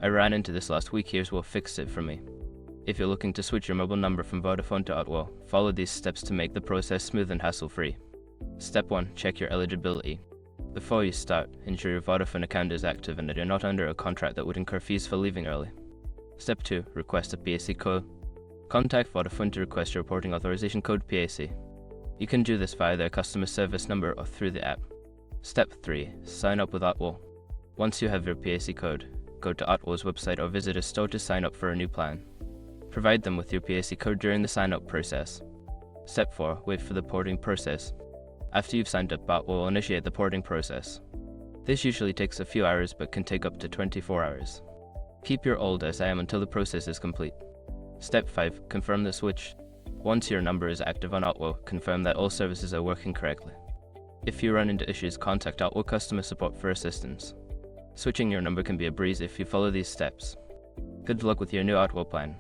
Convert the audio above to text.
I ran into this last week. Here's what fixed it for me. If you're looking to switch your mobile number from Vodafone to Otwell, follow these steps to make the process smooth and hassle-free. Step 1. Check your eligibility. Before you start, ensure your Vodafone account is active and that you're not under a contract that would incur fees for leaving early. Step 2. Request a PAC code. Contact Vodafone to request your reporting authorization code PAC. You can do this via their customer service number or through the app. Step 3. Sign up with Otwell. Once you have your PAC code, go to Otwell's website or visit a store to sign up for a new plan. Provide them with your PAC code during the sign-up process. Step 4. Wait for the porting process. After you've signed up, Otwell will initiate the porting process. This usually takes a few hours but can take up to 24 hours. Keep your old SIM until the process is complete. Step 5. Confirm the switch. Once your number is active on Otwell, confirm that all services are working correctly. If you run into issues, contact Otwell customer support for assistance. Switching your number can be a breeze if you follow these steps. Good luck with your new Otwell plan.